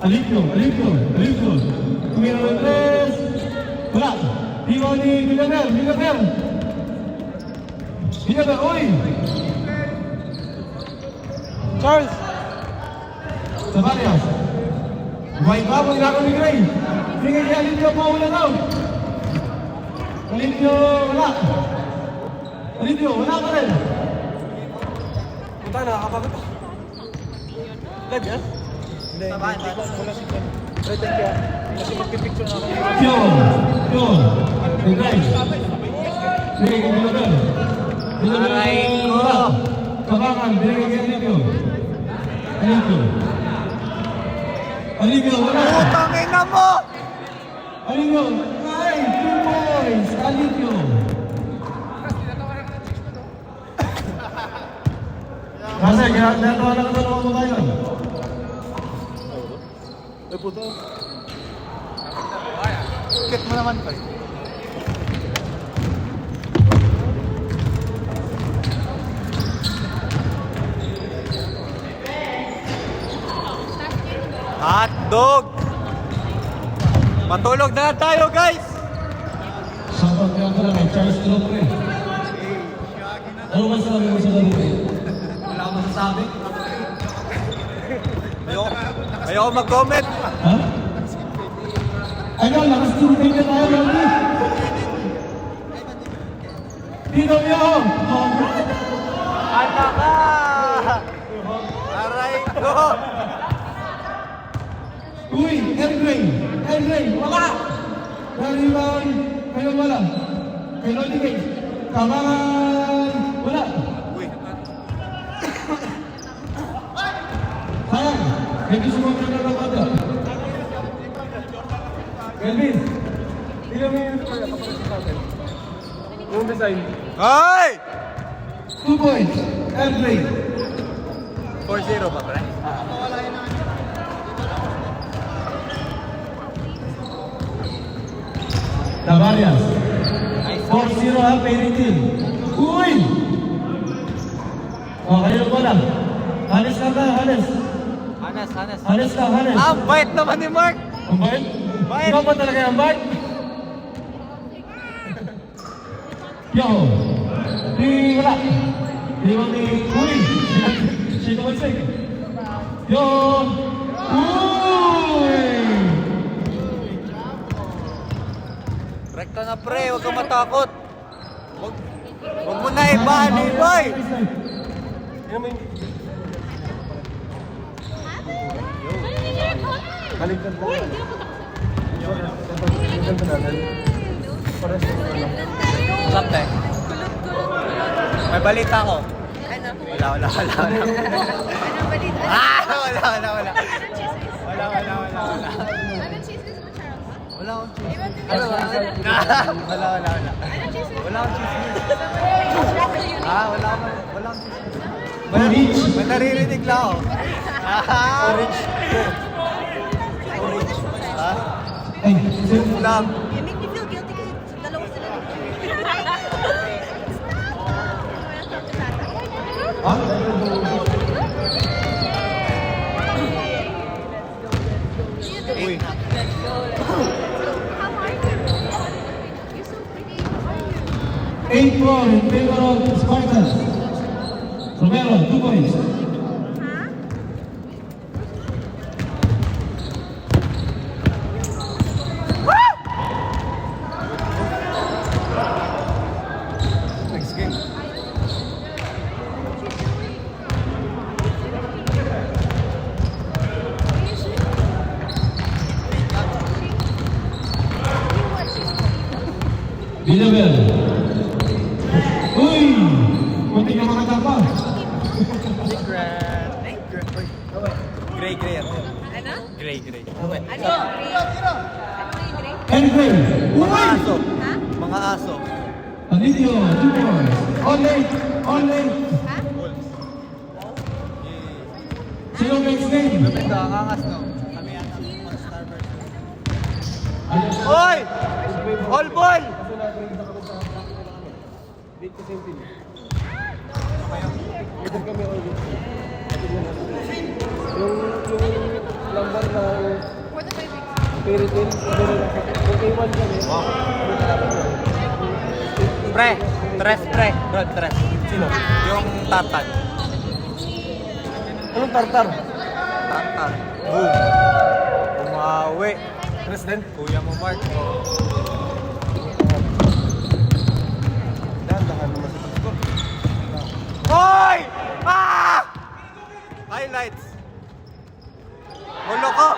Alipio. Tumira ng 3. Wala. Timo ni Villaver. Uy! Charles! Zavarias. Buhay pa mo ginagawa ni Gray. Sige kay Alipio pa wala daw. Alipio, wala. Alipio, wala ka rin. Punta, nakakapagod pa. Live yan? Hindi, wala si Gray. Right, thank you. Kasi magpipicture na ako. Yun. Hey, Gray. Sige kay Villaver. Aray ko! Kabangan, binigay kay Alipio, wala. Putang ina mo! Alipio, ay, 2 points, Alipio. Kasi, ginagawa na ka mo tayo. Ay, puto. Kit mo naman pa. Hotdog! Matulog na tayo, guys! Shoutout nga pala kay Charles Kilopre. Ano masasabi mo sa laro eh? Wala akong masasabi. Ayoko mag-comment. Ha? Ayun, lakas tubig na tayo, Randy. Dito niyo! Anak ka! Aray ko! Uy, Elgray, wala! Nariwan, kayo wala. Kay Lodi Gate, Kabangan, wala. Uy. Sayang, medyo sumama na ng bata. Kelvin, tingnan mo yung kapalit natin. Yung design. Ay! 2 points, Elgray. 4-0 pa, pre? Zavarias. 4-0 ha, pairing team. Uy! O, kayo ko lang. Hanes lang tayo, Hanes. Hanes lang, Hanes. Ah, bait naman ni Mark! Ang bait? Bait. Ikaw ba talaga yung bait? Yo! Wala. Di mo ni... Uy! Sino ba siya? Yo! Uy! Rekta na, pre, huwag kang matakot. Huwag mo na ibahan, boy! Baliktad na. What's up, te? May balita ko. Ano? Wala. Anong balita? Ah! Wala. Anong chismis? Anong chismis mo, Charles? Wala akong Iwan chismis. din mo. Wala. Anong chismis? Wala akong chismis. Wala akong chismis. May naririnig lang ako. Orange. Ha? Ay, Lang. You make me feel guilty kasi dalawa sila. Uy. How are you? You're so pretty. How are you? 8-4 in favor of Spartans. Romero, 2 points. Huh? Next game. Villaver. Uy! Kunti ka makatapa. Gray yan. Ano? Gray. Ano yung gray? Ano yung gray? Elgray. Mga Uy! aso. Ha? Mga aso. Alivio, 2 points. Only. Ha? Sino next game? Ganda, ang angas, no? Kami yan ang Starburst. Hoy! All ball! Yung lambar na Spiritin. Okay, one kami. Pre, tres pre. Bro, tres. Sino? Yung tartan. Anong tartar? Tartan. Boom. Umawi. President? Kuya mo, Mark. Dahan-dahan naman sa pag-score. Hoy! Ah! Highlights. Hulo ko.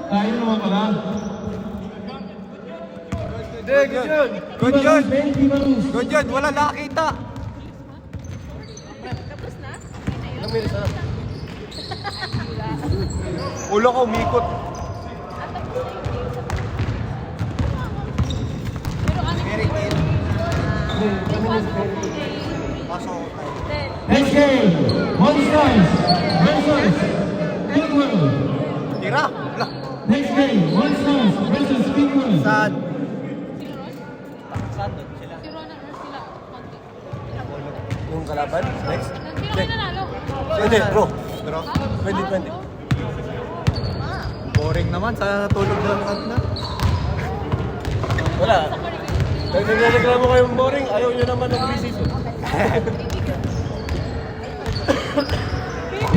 Tayo naman pala. Good yun. Good yun. Good yun. Wala nakakita. Tapos na? Ilang minutes na? Ulo ko umikot. Pero ano Pasok ko tayo. Next game, Monsters versus Pinkworld. Tira. Wala. Next game, Monsters versus Pinkworld. Saan? Si Ron and Earth sila. Konti. Yung kalaban? Next? Sino kayo nanalo? Pwede, bro. Bro, 2020. boring naman. Sana natulog na lang na. Wala. Pag nagreklamo kayong boring, ayaw nyo naman ng pre-season.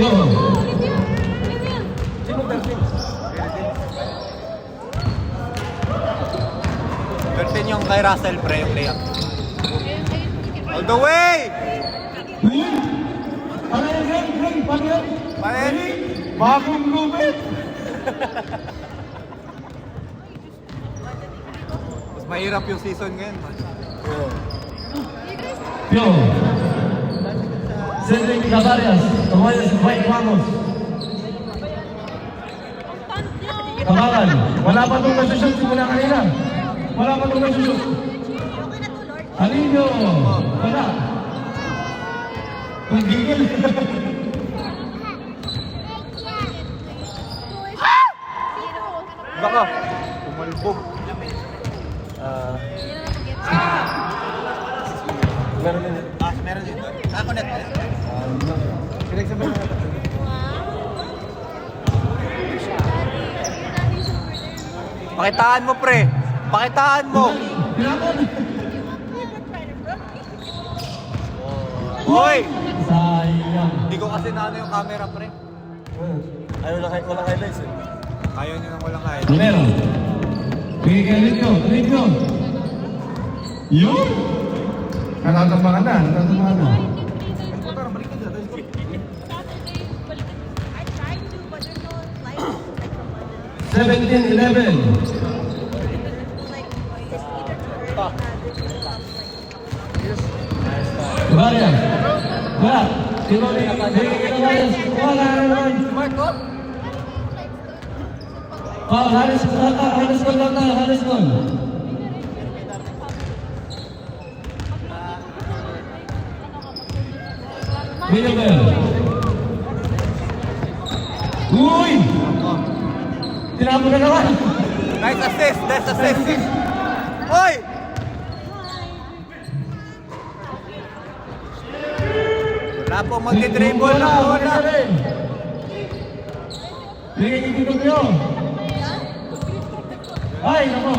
Yo! Sino 13 yung kay Russell, pre, yung layup. All the way! Ano yan, Greg? Paano yan? Paen! Bagong lupit! Mas mahirap yung season ngayon. Man. Yo! Cedric Cavarias, Tomoyos White Ramos. Tawagan, wala pa itong nasushoot simula kanina. Wala pa itong nasushoot. Alino, wala. Ang gigil. Baka, pumalbog. Meron din. Meron din doon. Connect. Pinagsabihin na. Pakitaan mo, pre. Pakitaan mo. Pinakon. Hoy! Sayang. Hindi ko kasi naano yung camera, pre. Ayaw na walang highlights eh. Ayaw nyo nang walang kaya. Meron. Bigyan Rico. Yun! Natatambakan na. I tried to, but there's no light. 17-11. Varias. Wala. Sino ni Varias? Wala naman. Marco? Oh, Haris Gol lang tayo. Haris Gol. William. Uy! Tinapon na naman. Nice assist. Hoy! Wala po magti-dribble na bola. Bigay yung dito nyo. Ay, nako.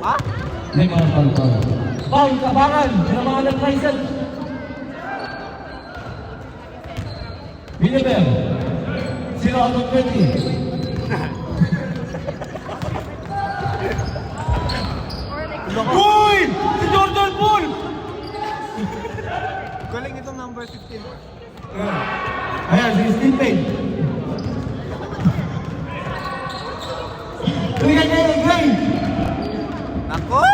Ha? Hindi mga pantol. Paul, kabangan. Sinabangan ng Tyson. Binibel. 0 out of 20. Uy! Si Jordan Poole! Galing itong number 15. Ayan, si Steve Payne. Bigyan niya yung Gray. Nako!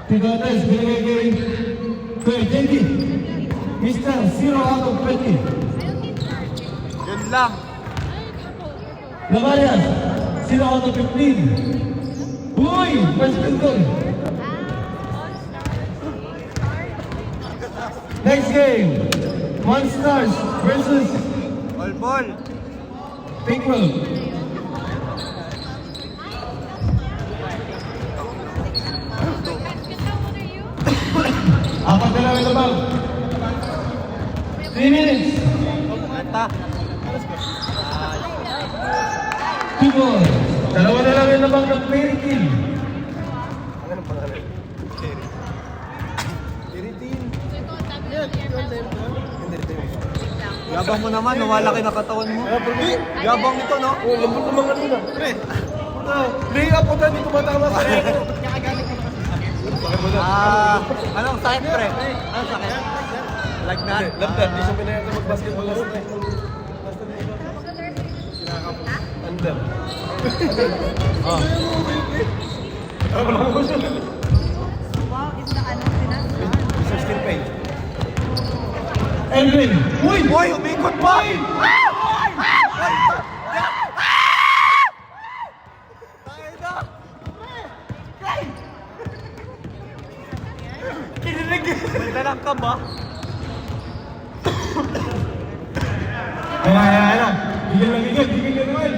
Si Dotes, binigay kay JD. Mr. 0 out of 20. Yun lang. Lavarias, 0 out of 15. Uy! First goal. Next game, Monsters versus All ball. Pinkworld. Apat na lang ito bang? 3 minutes. ha. Tubos. Dalawa na lang yung labang ng Mary Kill. Ano pangalan? Iritin. Hindi, ito yung isa. Yabang mo naman, lumalaki na katawan mo. Yabang ito, no? Oh, lambot naman kanina. Pre. Lay up ko na dito matama sa rin. Anong sakit, pre? Anong sakit? Lagnat? Lagnat, di siya pinayag na mag-basketball last night. Under. Oh. Wow, is the ano sinasabi? Sa skin pain. Edwin. Uy! Uy, umikot pa! Kinilig! Dalang ka ba? Ayan. Bigyan lang bigyan. Bigyan lang naman.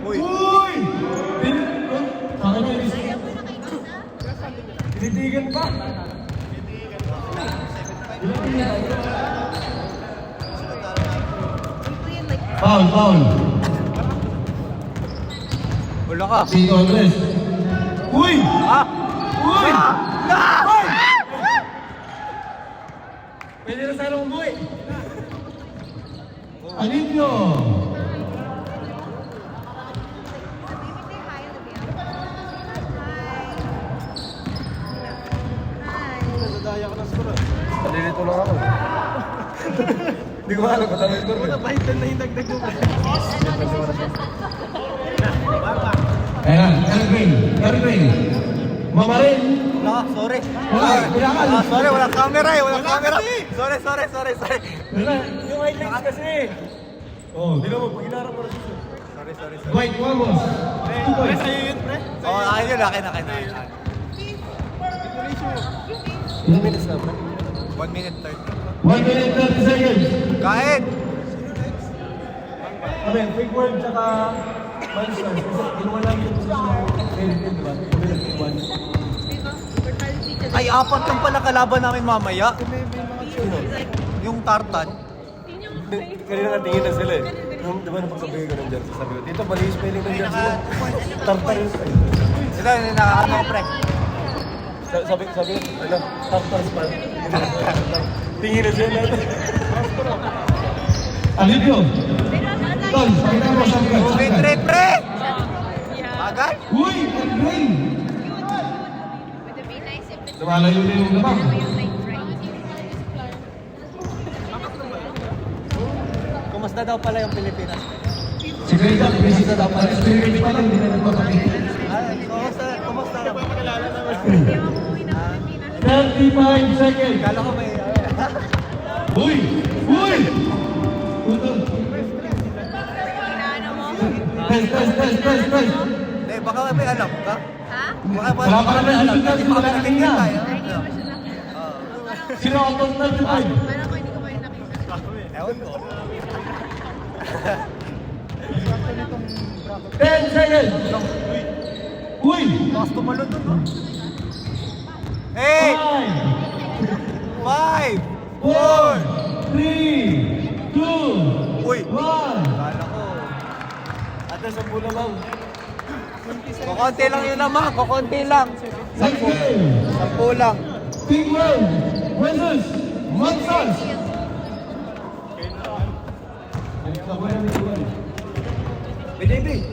Uy. Uy! Akin na, Liz. Tinitigan pa. Foul. Wala ka. Sino Andres? Uy! Ah! Uy! Uy! Pwede na sana umuwi. Alipio! Nadadaya ka ng score. Nalilito lang ako. Hindi ko alam kung tama yung score. Wala, bahitan na yung dagdag mo. Ayan, Erwin. Mamarin. No, sorry. Wala. Sorry, walang camera eh. Walang camera. Sorry. Wala, yung highlights kasi. Oh, Hindi naman, pag hinarap mo na siya. Sorry. Dwight Ramos. Pre, sa'yo yun, pre. Oh, akin yun. Akin. Ilang minutes na, pre? 1 minute 30. 1 minute 30 seconds. Kain! Amen, fake word tsaka monsters. Kasi kinuha lang yung position ng Philippine, di ba? One. Ay, apat lang pala kalaban namin mamaya. Sino? Yung tartan. Kanina natingin na sila eh. Yung, di ba napagsabihin ko ng jersey? Sabi ko, dito mali yung spelling ng jersey mo. Tartar yung spelling. Ito, nakakano ko, pre. Sabi, ano, tartar span. Tingin na siya natin. Alipio. Ton, pakita mo sa mga. Wait, pre! Agad? Uy! Erwin! Would it be nice if it's Lumalayo na yung labang. like right? Kumusta daw pala yung Pilipinas? Si Greta, bisita daw pala. Spirit pa lang, hindi na nagpapakita. Kumusta? Hindi ako umuwi ng Pilipinas. 35 seconds. Kala ko may... Uy! Utol. Inaano mo? Test. Hindi, baka may alam ka? Ha? Baka Wala pa naman alam yung ka? Di ba kami nakikita eh? Ay, hindi mo siya nakita. Sino ang top 35? Parang ko hindi ko pa yung nakita. Ewan ko. 10 seconds. Uy! Lakas tumalon dun, no? Hey! 5! 4, 3, 2, Uy! 1. Kala ko. Ate, 10 lamang. Kukunti lang yun naman. Kukunti lang. Next game. 10 lang. Big World versus Mansas. Baby!